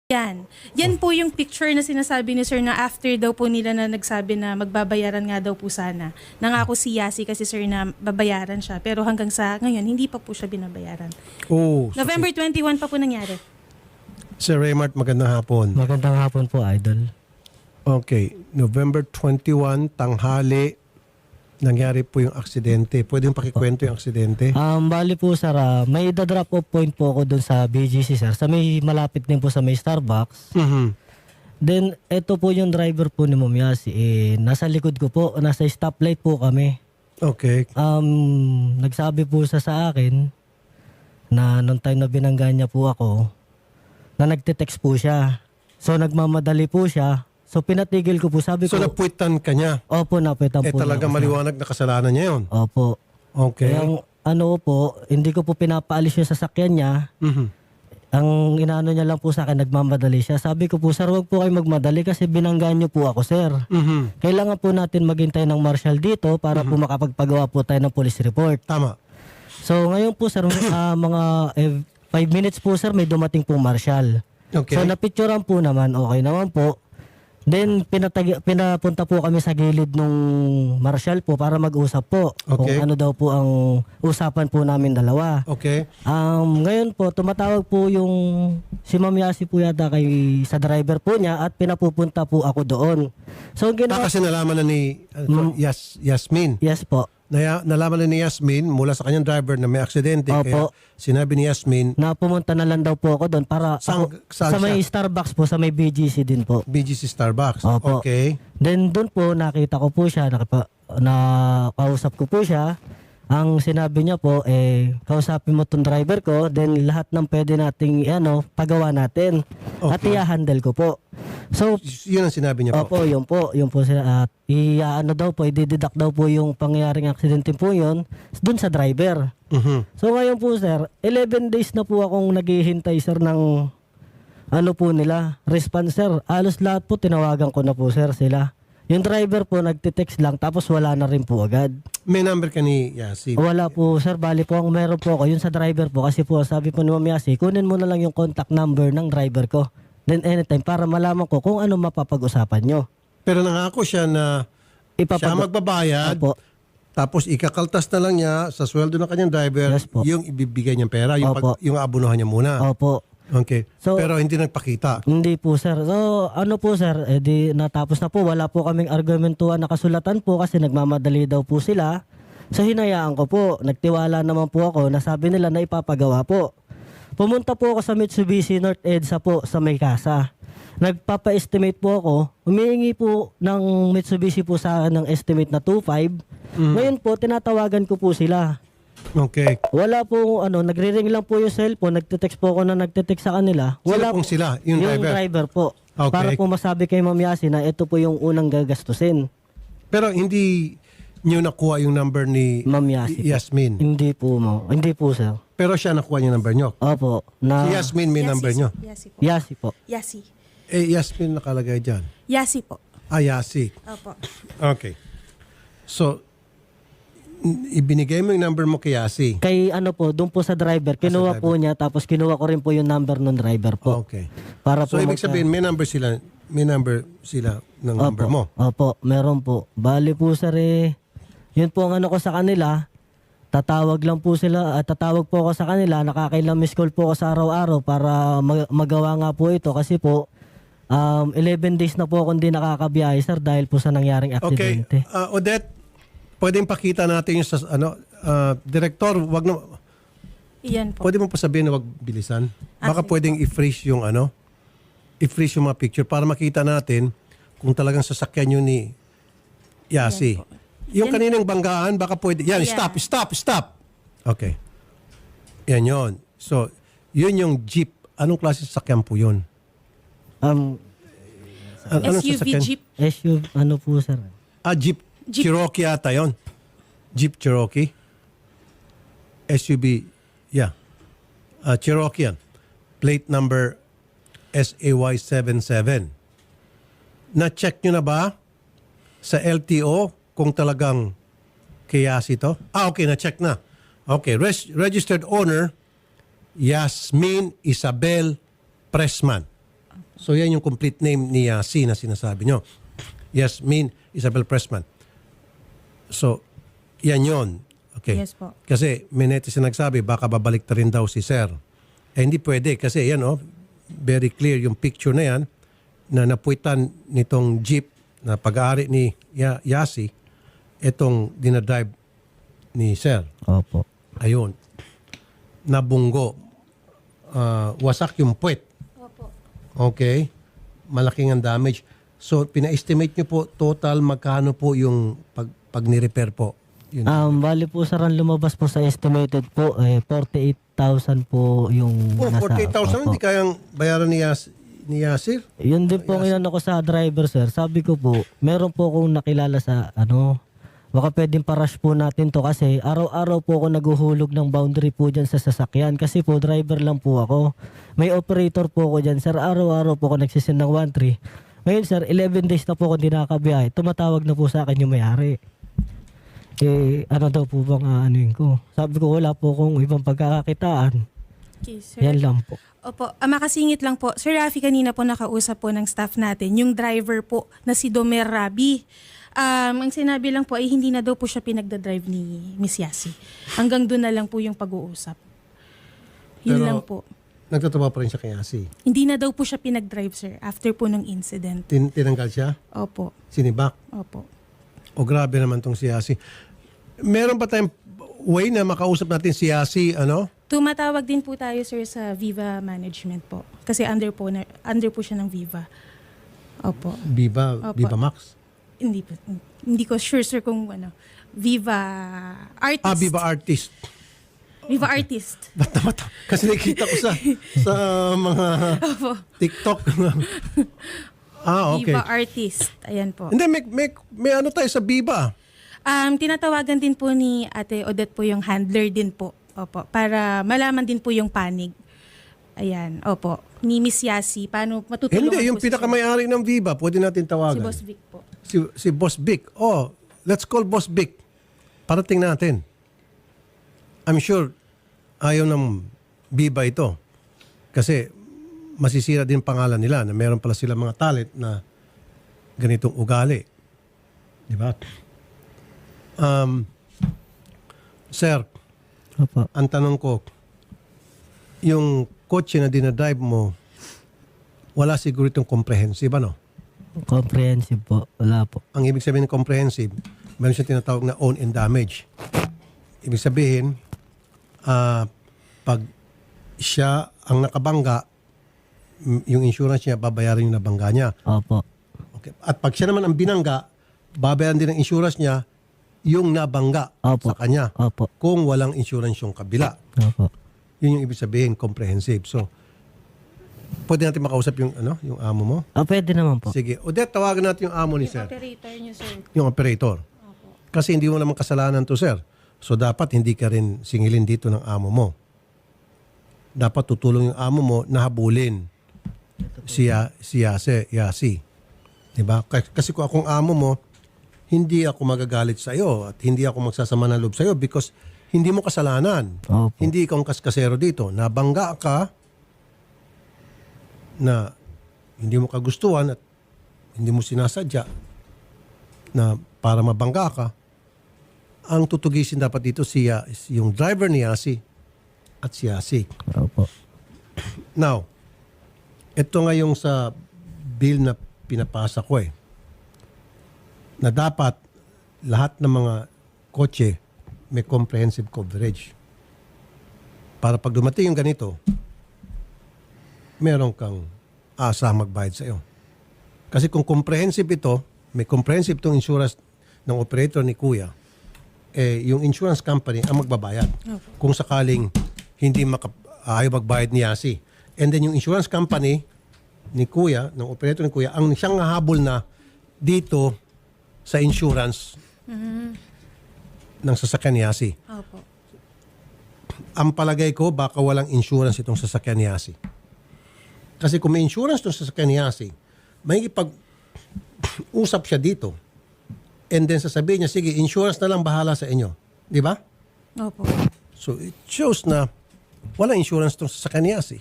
Yan po yung picture na sinasabi ni Sir na after daw po nila na nagsabi na magbabayaran nga daw po sana. Nangako si Yasi kasi Sir na babayaran siya. Pero hanggang sa ngayon, hindi pa po siya binabayaran. Oh, November 21 pa po nangyari. Sir Raymart, magandang hapon. Magandang hapon po, Idol. Okay, November 21, tanghali, nangyari po yung aksidente. Pwede yung pakikwento yung aksidente? Bali po, sir, may drop off point po ako dun sa BGC, sir. Sa may malapit din po sa may Starbucks. Then, ito po yung driver po ni Ma'am Yasi. Nasa likod ko po, nasa stoplight po kami. Okay. Nagsabi po siya sa akin na nung time na binangga niya po ako, na nagte-text po siya. So, nagmamadali po siya. So, pinatigil ko po. Sabi So, ko, napuwitan ka niya? opo, napitan po. Talaga na ako, sir. maliwanag na kasalanan niya yun? Opo. Okay. Kaya po, hindi ko po pinapaalis yung sasakyan niya. Ang inaano niya lang po sa akin, nagmamadali siya. Sabi ko po, sir, wag po kayo magmadali kasi binanggaan niyo po ako, sir. Kailangan po natin maghintay ng marshal dito para po makapagpagawa po tayo ng police report. Tama. So ngayon po, sir, mga 5 minutes po, sir, may dumating po marshal. Okay. So napicturean po naman, okay naman po. Then pinapunta po kami sa gilid nung marshal po para mag-usap po. Okay. Kung ano daw po ang usapan po namin dalawa. Okay. Ngayon po, tumatawag po yung si Ma'am Yasi po yata sa driver po niya at pinapupunta po ako doon. So ginawa... Kasi nalaman na ni Yasmin. Yes po. Nalaman na ni Yasmin mula sa kanyang driver na may aksidente. Opo. Kaya sinabi ni Yasmin, Na pumunta na lang daw po ako doon para Saan sa may siya? Starbucks po, sa may BGC din po. BGC Starbucks. Opo. Okay. Then doon po nakita ko po siya, nakausap ko po siya. Ang sinabi niya po, kausapin mo tong driver ko, then lahat ng pwede nating pagawa natin. At Okay. i-handle ko po. So, Yun ang sinabi niya po. opo, yun po sila. At i-deduct daw po yung pangyayaring aksidente po yun dun sa driver. So ngayon po, sir, 11 days na po akong naghihintay, sir, ng po nila, response, sir. Halos lahat po tinawagan ko na po, sir, sila. Yung driver po nagte-text lang tapos wala na rin po agad. May number ka ni Yasi? Wala po, sir. Bali po, ang meron po ako, yun sa driver po. Kasi po, sabi po ni Ma'am Yasi, kunin mo na lang yung contact number ng driver ko. Then anytime, para malaman ko kung ano mapapag-usapan nyo. Pero nangako siya na siya magbabayad, Opo. tapos ikakaltas na lang niya sa sweldo ng kanyang driver Yes po. yung ibibigay niyang pera, yung, Opo. yung abunuhan niya muna. Opo. Okay. So- Pero hindi nagpakita. Hindi po, sir. So, po, sir, di natapos na po. Wala po kaming argumentuhan na kasulatan po kasi nagmamadali daw po sila. So, hinayaan ko po. Nagtiwala naman po ako na sabi nila na ipapagawa po. Pumunta po ako sa Mitsubishi North EDSA po sa may kasa. Nagpapa-estimate po ako. Humihingi po ng Mitsubishi po sa akin ng estimate na 2.5. Ngayon po, tinatawagan ko po sila. Okay. Wala po, nagre-ring lang po yung cellphone. Nagte-text po ako na nagte-text sa kanila. Sila pong sila, yung driver? po. Okay. Para po masabi kay Ma'am Yasi na ito po yung unang gagastusin. Pero hindi niyo nakuha yung number ni Ma'am Yasi po. Yasmin. Hindi po, Hindi po, sir. Pero siya nakuha niya number niyo. Opo. Si Yasmin may number niyo. Yasi po. Yasi po. Yasi. Yasmin nakalagay dyan. Yasi po. Yasi. Opo. Okay. So, ibinigay mo yung number mo kay Yasi. Kay po, doon po sa driver, kinuha po niya, tapos kinuha ko rin po yung number ng driver po. Okay. Para So, po ibig sabihin, may number sila ng number mo. Opo, meron po. Bali po, sir, yun po ang ko sa kanila. Tatawag lang po sila, tatawag po ako sa kanila, nakakailang miss call po ako sa araw-araw para magawa nga po ito kasi po 11 days na po akong di nakakabiyahe, sir, dahil po sa nangyaring Okay. aksidente. Odette, pwedeng pakita natin yung Director, wag na, Iyan po. pwede mo pa sabihin na wag bilisan? Baka sige pwedeng i-freeze yung i-freeze yung mga picture para makita natin kung talagang sasakyan yun ni Yasi. Yan po. Yung kaninang banggaan, baka pwede. Yan, Yeah. stop. Okay. Yan yun. So, yun yung jeep. Anong klase sasakyan po yun? Anong SUV sasakyan? Jeep. SUV, po, sir? Jeep. Cherokee ata yun. Jeep Cherokee. SUV. Yeah. Cherokee yan. Plate number SAY77. Na-check nyo na ba sa LTO kung talagang kay Yasi to? Okay, na-check na. Okay, registered owner, Yasmin Isabel Pressman. So yan yung complete name ni Yasi na sinasabi nyo. Yasmin Isabel Pressman. So, yan yon. Okay. Yes po. Kasi may netizen nagsabi, baka babalik na rin daw si Sir. Eh hindi pwede kasi yan very clear yung picture na yan na napuitan nitong jeep na pag-aari ni Yasi, itong dinadrive ni Sir. Opo. Ayun. Nabunggo. Wasak yung puwet. Opo. Okay. Malaking ang damage. So, pina-estimate nyo po total magkano po yung pag ni-repair po? Yun. Bali po sir, ang lumabas po sa estimated po, 48,000 po yung nasa... 48,000 hindi kayang bayaran ni Yasir? Yun din po ngayon ako sa driver sir. Sabi ko po, meron po akong nakilala sa baka pwedeng parush po natin to kasi araw-araw po ako naguhulog ng boundary po dyan sa sasakyan kasi po driver lang po ako. May operator po ako dyan sir. Araw-araw po ako nagsisend ng 1-3. Ngayon sir, 11 days na po ako hindi nakakabiyahe. Tumatawag na po sa akin yung may-ari. Ano daw po bang anuin ko? Sabi ko wala po akong ibang pagkakakitaan. Okay, sir. Yan lang po. Opo, makasingit lang po. Sir Rafi, kanina po nakausap po ng staff natin, yung driver po na si Domer Rabi. Ang sinabi lang po ay hindi na daw po siya pinagdadrive ni Miss Yasi. Hanggang doon na lang po yung pag-uusap. Yun Pero, lang po. Nagtatawa pa rin siya kay Yasi. Hindi na daw po siya pinag-drive, sir, after po ng incident. Tinanggal siya? Opo. Sinibak? Opo. O grabe naman tong si Yasi. Meron pa tayong way na makausap natin si Yasi, Tumatawag din po tayo, sir, sa Viva Management po. Kasi under po siya ng Viva. Opo. Viva Max? Hindi ko sure, sir, kung Viva Artist. Viva Artist. Viva Artist. Bata. Kasi nakikita ko sa mga TikTok. Okay. Viva Artist. Ayan po. Hindi, may ano tayo sa Viva. Tinatawagan din po ni Ate Odette po yung handler din po. Opo. Para malaman din po yung panig. Ayan. Opo. Ni Miss Yasi. Paano matutulungan Hindi, yung po si pinakamayari ng Viva, pwede natin Si tawagan. Boss Vic po. Si Boss Vic. Let's call Boss Vic. Parating natin. I'm sure ayaw ng Viva ito. Kasi masisira din pangalan nila na meron pala sila mga talent na ganitong ugali. Di ba? Sir, Opo. ang tanong ko, yung kotse na dinadrive mo, wala siguro itong comprehensive, Comprehensive po. Wala po. Ang ibig sabihin ng comprehensive, meron siyang tinatawag na own and damage. Ibig sabihin, pag siya ang nakabangga, yung insurance niya, babayaran yung nabangga niya. Opo. Okay. At pag siya naman ang binangga, babayaran din ng insurance niya yung nabangga Opo. sa kanya. Opo. Kung walang insurance yung kabila. Opo. Yun yung ibig sabihin, comprehensive. So, pwede natin makausap yung amo mo? Pwede naman po. Sige. Odette, tawagan natin yung amo ni sir. Operator niyo, sir. Yung operator. Kasi hindi mo naman kasalanan to, sir. So, dapat hindi ka rin singilin dito ng amo mo. Dapat tutulong yung amo mo na habulin si Yasi. Diba? Kasi kung akong amo mo, hindi ako magagalit sa iyo at hindi ako magsasama ng loob sa iyo because hindi mo kasalanan. Opo. Hindi ikaw ang kaskasero dito. Nabangga ka na hindi mo kagustuhan at hindi mo sinasadya na para mabangga ka, ang tutugisin dapat dito yung driver ni Yasi at si Yasi. Opo. Now, ito nga yung sa bill na pinapasa ko na dapat lahat ng mga kotse may comprehensive coverage. Para pag dumating yung ganito, meron kang asa magbayad sa iyo. Kasi kung comprehensive ito, may comprehensive itong insurance ng operator ni Kuya, yung insurance company ang magbabayad. Kung sakaling hindi ayaw magbayad ni Yasi. And then yung insurance company ni Kuya, ng operator ni Kuya, ang siyang hahabol na dito sa insurance ng sasakyan ni Yasi. Opo. Ang palagay ko, baka walang insurance itong sasakyan ni Yasi. Kasi kung may insurance itong sasakyan ni Yasi, may ipag-usap siya dito. And then sasabihin niya, sige, insurance na lang bahala sa inyo. Di ba? Opo. So it shows na walang insurance itong sasakyan ni Yasi.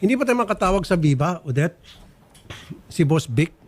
Hindi pa tayo makatawag sa Viva, Odette? Si Boss Vic?